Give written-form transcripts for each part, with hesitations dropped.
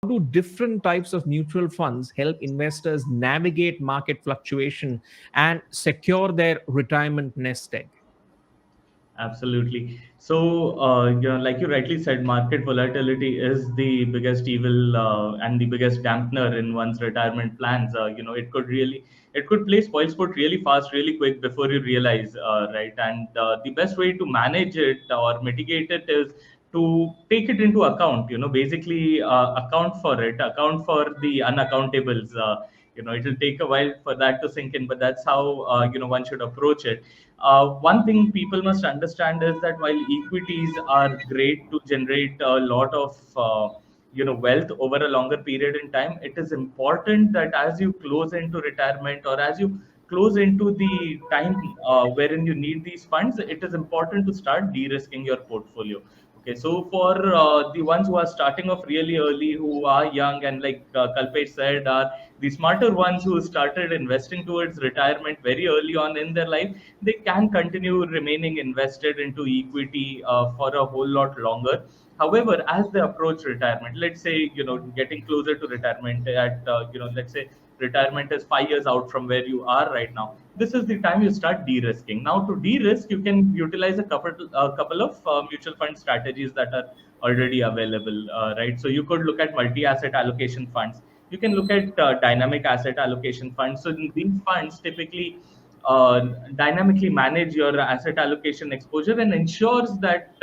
do different types of mutual funds help investors navigate market fluctuation and secure their retirement nest egg? Absolutely. So, like you rightly said, market volatility is the biggest evil and the biggest dampener in one's retirement plans. It could play spoilsport really fast, really quick before you realize, right? And the best way to manage it or mitigate it is to take it into account. Basically account for it, account for the unaccountables. It will take a while for that to sink in, but that's how one should approach it. One thing people must understand is that while equities are great to generate a lot of wealth over a longer period in time, it is important that as you close into retirement or as you close into the time wherein you need these funds, it is important to start de-risking your portfolio. Okay, so for the ones who are starting off really early, who are young, and like Kalpesh said, are the smarter ones who started investing towards retirement very early on in their life, they can continue remaining invested into equity for a whole lot longer. However, as they approach retirement, let's say, getting closer to retirement at, let's say retirement is 5 years out from where you are right now. This is the time you start de-risking. Now, to de-risk, you can utilize a couple of mutual fund strategies that are already available, right? So you could look at multi-asset allocation funds. You can look at dynamic asset allocation funds. So in these funds typically dynamically manage your asset allocation exposure and ensures that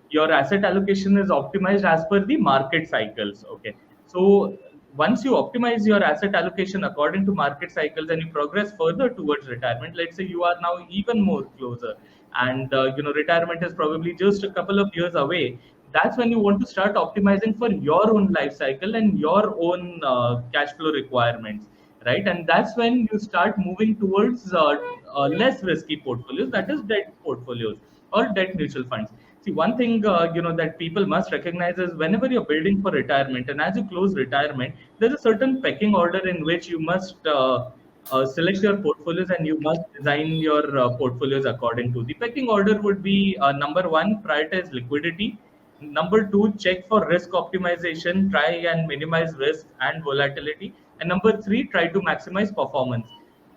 your asset allocation is optimized as per the market cycles. Okay, so once you optimize your asset allocation according to market cycles and you progress further towards retirement, let's say you are now even more closer, and retirement is probably just a couple of years away. That's when you want to start optimizing for your own life cycle and your own cash flow requirements, right? And that's when you start moving towards less risky portfolios, that is debt portfolios or debt mutual funds. See, one thing that people must recognize is whenever you're building for retirement and as you close retirement, there's a certain pecking order in which you must select your portfolios and you must design your portfolios according to. The pecking order would be number one, prioritize liquidity. Number two, check for risk optimization, try and minimize risk and volatility. And number three, try to maximize performance.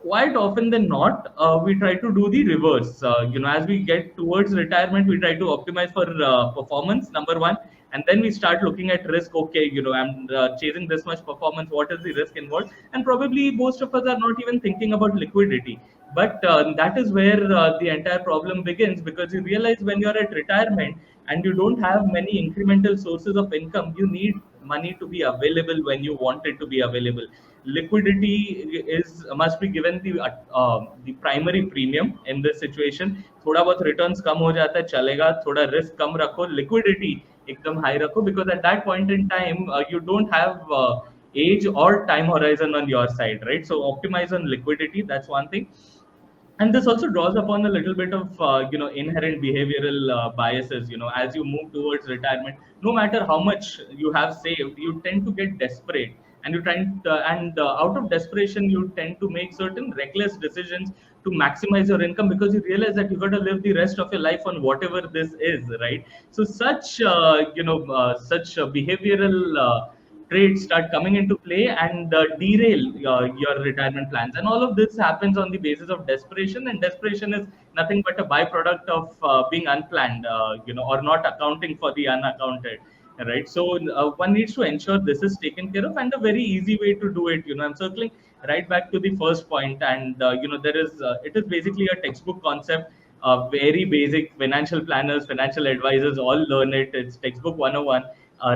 Quite often than not, we try to do the reverse. As we get towards retirement, we try to optimize for performance, number one, and then we start looking at risk. Okay, I'm chasing this much performance. What is the risk involved? And probably most of us are not even thinking about liquidity. But that is where the entire problem begins, because you realize when you're at retirement and you don't have many incremental sources of income, you need money to be available when you want it to be available. Liquidity is must be given the primary premium in this situation. थोड़ा बहुत returns कम हो जाता है चलेगा, थोड़ा risk कम रखो, liquidity एकदम high रखो, because at that point in time you don't have age or time horizon on your side, right? So optimize on liquidity, that's one thing. And this also draws upon a little bit of inherent behavioral biases. As you move towards retirement, no matter how much you have saved, you tend to get desperate, and you try and out of desperation you tend to make certain reckless decisions to maximize your income, because you realize that you got to live the rest of your life on whatever this is, right? So such behavioral trades start coming into play and derail your retirement plans. And all of this happens on the basis of desperation, and desperation is nothing but a byproduct of being unplanned, or not accounting for the unaccounted. Right, so one needs to ensure this is taken care of, and a very easy way to do it. I'm circling right back to the first point, and there is it is basically a textbook concept. Very basic, financial planners, financial advisors all learn it. It's textbook 101,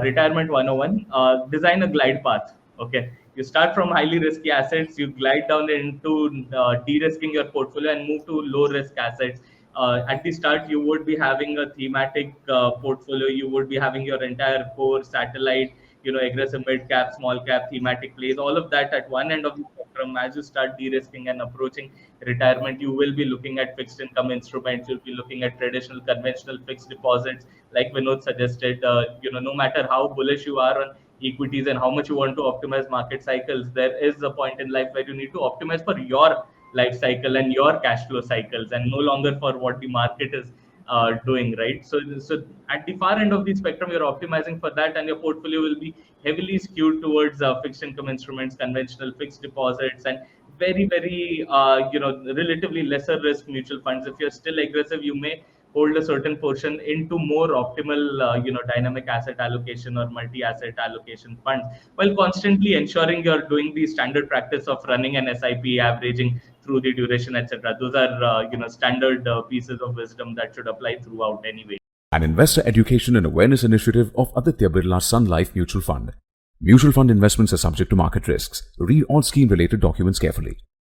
retirement 101. Design a glide path. Okay, you start from highly risky assets, you glide down into de-risking your portfolio and move to low risk assets. At the start, you would be having a thematic portfolio. You would be having your entire core satellite, aggressive mid cap, small cap, thematic plays, all of that at one end of the spectrum. As you start de-risking and approaching retirement, you will be looking at fixed income instruments. You'll be looking at traditional, conventional fixed deposits, like Vinod suggested. No matter how bullish you are on equities and how much you want to optimize market cycles, there is a point in life where you need to optimize for your life cycle and your cash flow cycles, and no longer for what the market is doing, right? So at the far end of the spectrum, you're optimizing for that, and your portfolio will be heavily skewed towards fixed income instruments, conventional fixed deposits, and very relatively lesser risk mutual funds. If you're still aggressive, you may hold a certain portion into more optimal dynamic asset allocation or multi asset allocation funds, while constantly ensuring you're doing the standard practice of running an SIP, averaging through the duration, etc. Those are standard pieces of wisdom that should apply throughout anyway. An investor education and awareness initiative of Aditya Birla Sun Life Mutual Fund. Mutual fund investments are subject to market risks. Read all scheme related documents carefully.